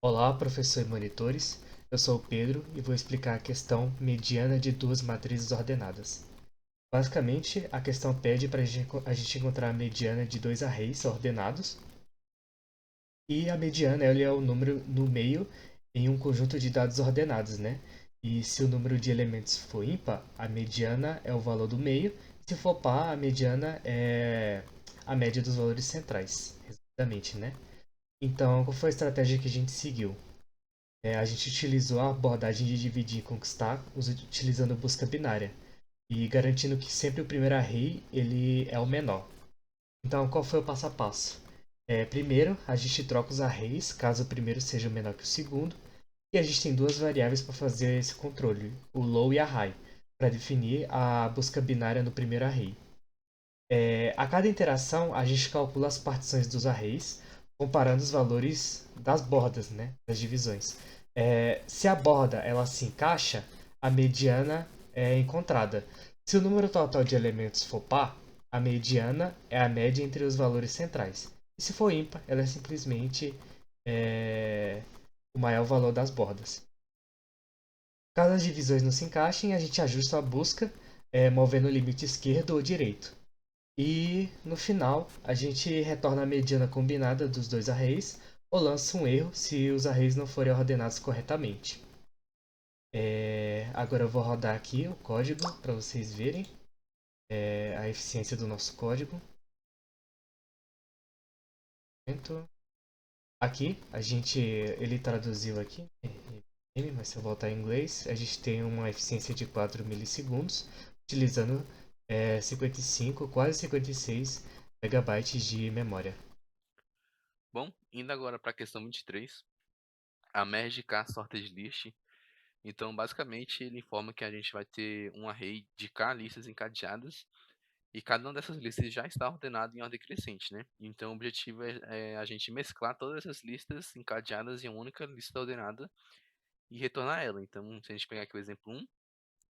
Olá, professor e monitores. Eu sou o Pedro e vou explicar a questão mediana de duas matrizes ordenadas. Basicamente, a questão pede para a gente encontrar a mediana de dois arrays ordenados e a mediana ele é o número no meio em um conjunto de dados ordenados, né? E se o número de elementos for ímpar, a mediana é o valor do meio. Se for par, a mediana é a média dos valores centrais, resumidamente, né? Então, qual foi a estratégia que a gente seguiu? A gente utilizou a abordagem de dividir e conquistar utilizando busca binária e garantindo que sempre o primeiro array ele é o menor. Então, qual foi o passo a passo? Primeiro, a gente troca os arrays caso o primeiro seja menor que o segundo, e a gente tem duas variáveis para fazer esse controle, o low e a high, para definir a busca binária no primeiro array. A cada interação, a gente calcula as partições dos arrays, comparando os valores das bordas, né, das divisões. Se a borda ela se encaixa, a mediana é encontrada. Se o número total de elementos for par, a mediana é a média entre os valores centrais. E se for ímpar, ela é simplesmente é, o maior valor das bordas. Caso as divisões não se encaixem, a gente ajusta a busca, movendo o limite esquerdo ou direito. E no final, a gente retorna a mediana combinada dos dois arrays ou lança um erro se os arrays não forem ordenados corretamente. Agora eu vou rodar aqui o código para vocês verem a eficiência do nosso código. Aqui, ele traduziu aqui, mas se eu voltar em inglês, a gente tem uma eficiência de 4 milissegundos, utilizando 55, quase 56 megabytes de memória. Bom, indo agora para a questão 23, a merge k sorted list. Então, basicamente, ele informa que a gente vai ter um array de k listas encadeadas e cada uma dessas listas já está ordenada em ordem crescente, né? Então, o objetivo é a gente mesclar todas essas listas encadeadas em uma única lista ordenada e retornar ela. Então, se a gente pegar aqui o exemplo 1,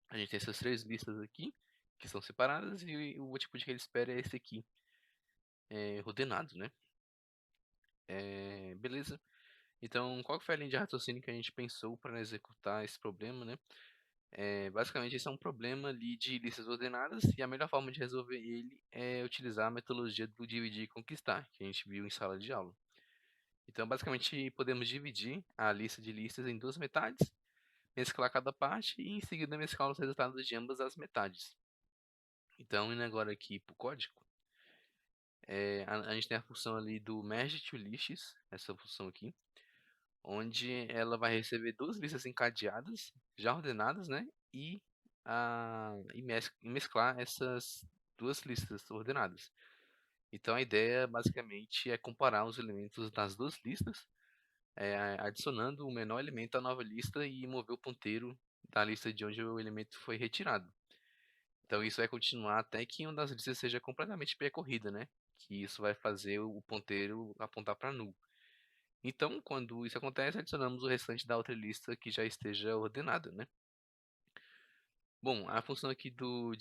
a gente tem essas três listas aqui que são separadas e o output que ele espera é esse aqui, ordenado, né? Beleza. Então, qual que foi a linha de raciocínio que a gente pensou para executar esse problema, né? Basicamente, esse é um problema ali de listas ordenadas e a melhor forma de resolver ele é utilizar a metodologia do dividir e conquistar, que a gente viu em sala de aula. Então, basicamente, podemos dividir a lista de listas em duas metades, mesclar cada parte e, em seguida, mesclar os resultados de ambas as metades. Então, indo agora aqui para o código, a gente tem a função ali do merge to lists, essa função aqui, onde ela vai receber duas listas encadeadas, já ordenadas, né? E mesclar essas duas listas ordenadas. Então a ideia basicamente é comparar os elementos das duas listas, adicionando o menor elemento à nova lista e mover o ponteiro da lista de onde o elemento foi retirado. Então isso vai continuar até que uma das listas seja completamente percorrida, né? Que isso vai fazer o ponteiro apontar para null. Então, quando isso acontece, adicionamos o restante da outra lista que já esteja ordenada, né? Bom, a função aqui do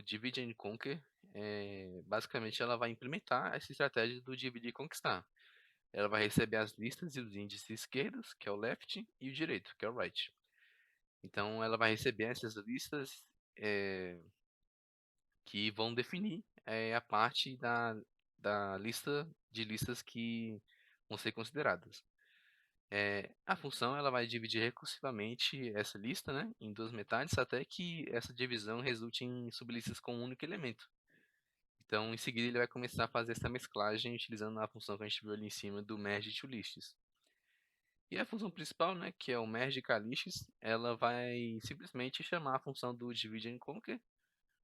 Divide and Conquer, basicamente ela vai implementar essa estratégia do dividir e conquistar. Ela vai receber as listas e os índices esquerdos, que é o left, e o direito, que é o right. Então, ela vai receber essas listas é, que vão definir a parte da lista de listas que vão ser consideradas. A função ela vai dividir recursivamente essa lista, né, em duas metades até que essa divisão resulte em sublistas com um único elemento. Então, em seguida, ele vai começar a fazer essa mesclagem utilizando a função que a gente viu ali em cima do merge to lists. E a função principal, né, que é o merge k-lists, ela vai simplesmente chamar a função do divide and conquer,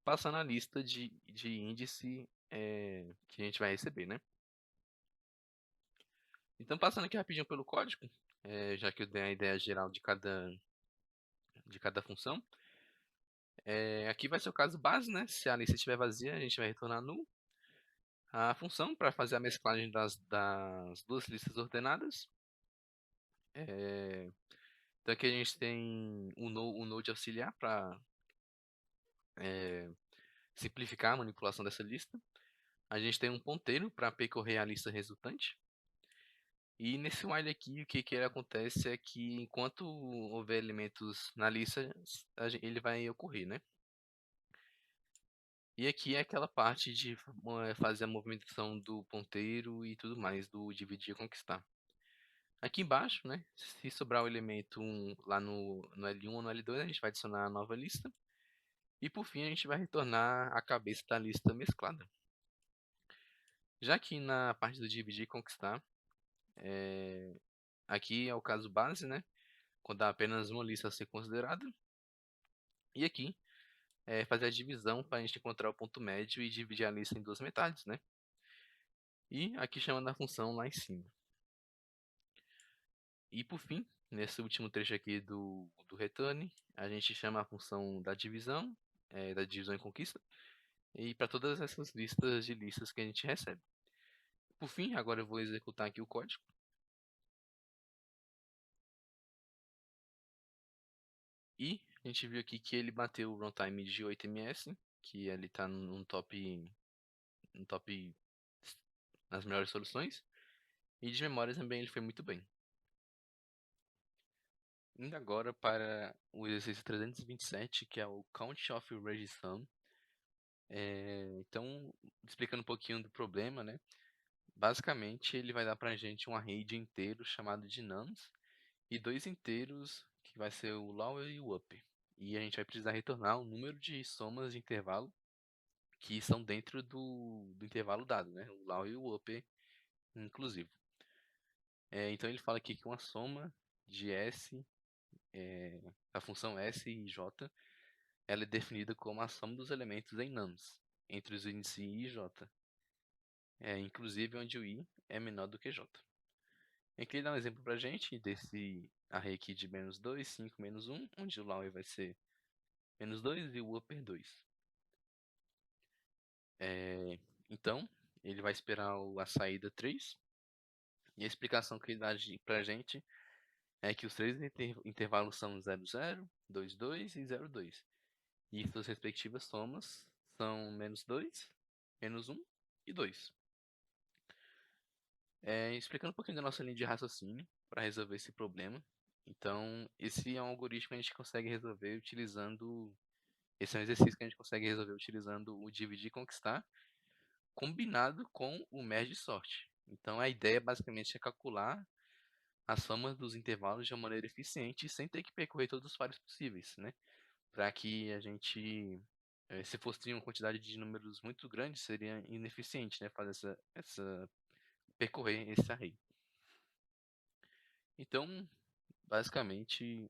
passando a lista de índice que a gente vai receber, né? Então, passando aqui rapidinho pelo código, já que eu dei a ideia geral de cada função. Aqui vai ser o caso base, né? Se a lista estiver vazia, a gente vai retornar null. A função para fazer a mesclagem das duas listas ordenadas. É, então aqui a gente tem o node auxiliar para simplificar a manipulação dessa lista. A gente tem um ponteiro para percorrer a lista resultante. E nesse while aqui, o que ele acontece é que enquanto houver elementos na lista, ele vai ocorrer, né? E aqui é aquela parte de fazer a movimentação do ponteiro e tudo mais, do dividir e conquistar. Aqui embaixo, né, se sobrar o elemento lá no L1 ou no L2, a gente vai adicionar a nova lista. E por fim, a gente vai retornar a cabeça da lista mesclada. Já que na parte do dividir e conquistar, aqui é o caso base, né, quando há apenas uma lista a ser considerada. E aqui é fazer a divisão para a gente encontrar o ponto médio e dividir a lista em duas metades, né? E aqui chamando a função lá em cima. E por fim, nesse último trecho aqui do return, a gente chama a função da divisão e conquista, e para todas essas listas de listas que a gente recebe. Por fim, agora eu vou executar aqui o código. E a gente viu aqui que ele bateu o runtime de 8 ms, que ele está no top nas melhores soluções. E de memória também ele foi muito bem. Indo agora para o exercício 327, que é o Count of Registration. Então, explicando um pouquinho do problema, né? Basicamente, ele vai dar para a gente um array de inteiros chamado de nums e dois inteiros que vai ser o lower e o upper. E a gente vai precisar retornar o número de somas de intervalo que são dentro do intervalo dado, né? O lower e o upper, inclusive. Então, ele fala aqui que uma soma de S, a função S e J, ela é definida como a soma dos elementos em nums, entre os índices I e J. Inclusive onde o I é menor do que J. Aqui ele dá um exemplo pra gente desse array aqui de -2, 5, -1, onde o lower vai ser -2 e o upper 2. Então, ele vai esperar a saída 3. E a explicação que ele dá pra gente é que os três intervalos são 0, 0, 2, 2 e 0, 2. E suas respectivas somas são -2, -1 e 2. Explicando um pouquinho da nossa linha de raciocínio para resolver esse problema. Então, esse é um algoritmo que a gente consegue resolver utilizando. Esse é um exercício que a gente consegue resolver utilizando o dividir e conquistar, combinado com o merge sort. Então, a ideia basicamente é calcular as somas dos intervalos de uma maneira eficiente, sem ter que percorrer todos os pares possíveis, né? Para que a gente, se fosse uma quantidade de números muito grande, seria ineficiente, né? Fazer percorrer esse array. Então, basicamente,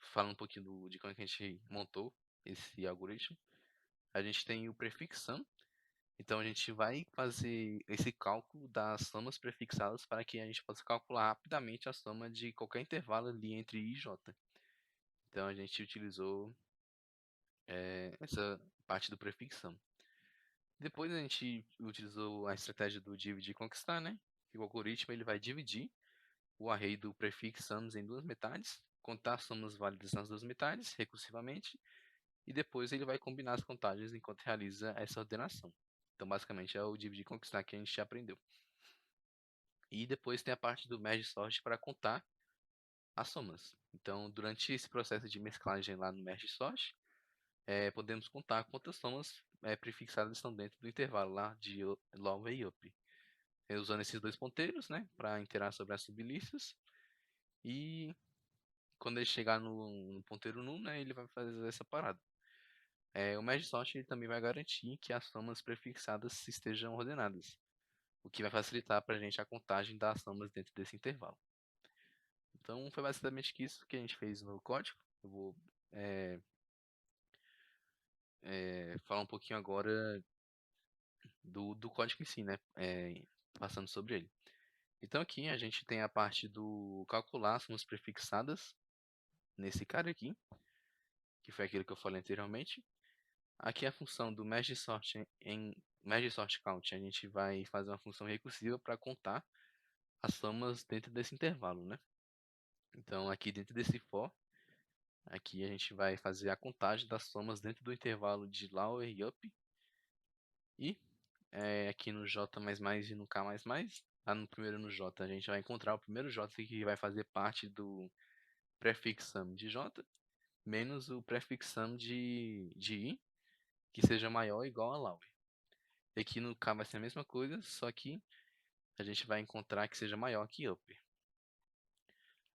falando um pouquinho de como é que a gente montou esse algoritmo, a gente tem o prefix sum. Então, a gente vai fazer esse cálculo das somas prefixadas para que a gente possa calcular rapidamente a soma de qualquer intervalo ali entre I e J. Então, a gente utilizou essa parte do prefix sum. Depois, a gente utilizou a estratégia do dividir e conquistar, né? O algoritmo ele vai dividir o array do prefix sums em duas metades, contar as somas válidas nas duas metades, recursivamente, e depois ele vai combinar as contagens enquanto realiza essa ordenação. Então, basicamente, é o dividir e conquistar que a gente já aprendeu. E depois tem a parte do merge sort para contar as somas. Então, durante esse processo de mesclagem lá no merge sort, podemos contar quantas somas prefixadas estão dentro do intervalo lá de lower e up. Usando esses dois ponteiros, né, para iterar sobre as sublistas. E quando ele chegar no ponteiro null, né, ele vai fazer essa parada. O merge sort ele também vai garantir que as somas prefixadas estejam ordenadas, o que vai facilitar para a gente a contagem das somas dentro desse intervalo. Então foi basicamente isso que a gente fez no código. Eu vou falar um pouquinho agora do código em si, né, passando sobre ele. Então aqui a gente tem a parte do calcular somas prefixadas nesse cara aqui, que foi aquilo que eu falei anteriormente. Aqui a função do merge sort em merge sort count, a gente vai fazer uma função recursiva para contar as somas dentro desse intervalo, né? Então aqui dentro desse for, aqui a gente vai fazer a contagem das somas dentro do intervalo de lower e up. E aqui no J++ e no K++, lá no primeiro no J, a gente vai encontrar o primeiro J que vai fazer parte do prefixum de J, menos o prefixum de I, que seja maior ou igual a Laue. E aqui no K vai ser a mesma coisa, só que a gente vai encontrar que seja maior que Upper.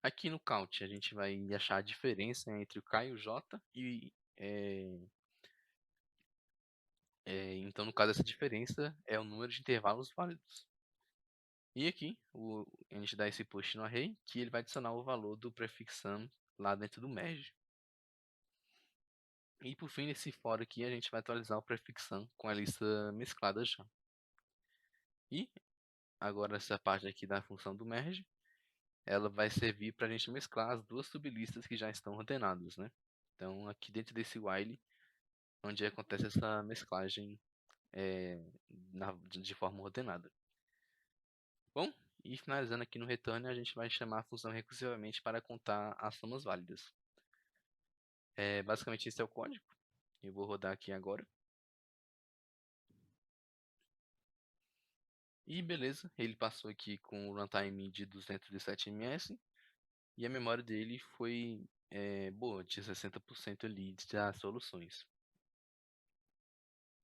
Aqui no Count, a gente vai achar a diferença entre o K e o J, e então, no caso, essa diferença é o número de intervalos válidos. E aqui, a gente dá esse post no array, que ele vai adicionar o valor do prefixum lá dentro do merge. E por fim, nesse for aqui, a gente vai atualizar o prefixum com a lista mesclada já. E agora essa parte aqui da função do merge, ela vai servir para a gente mesclar as duas sublistas que já estão ordenadas, né? Então, aqui dentro desse while, onde acontece essa mesclagem de forma ordenada. Bom, e finalizando aqui no return, a gente vai chamar a função recursivamente para contar as somas válidas. Basicamente esse é o código. Eu vou rodar aqui agora. E beleza, ele passou aqui com o runtime de 207 ms e a memória dele foi boa, de 60% ali das soluções.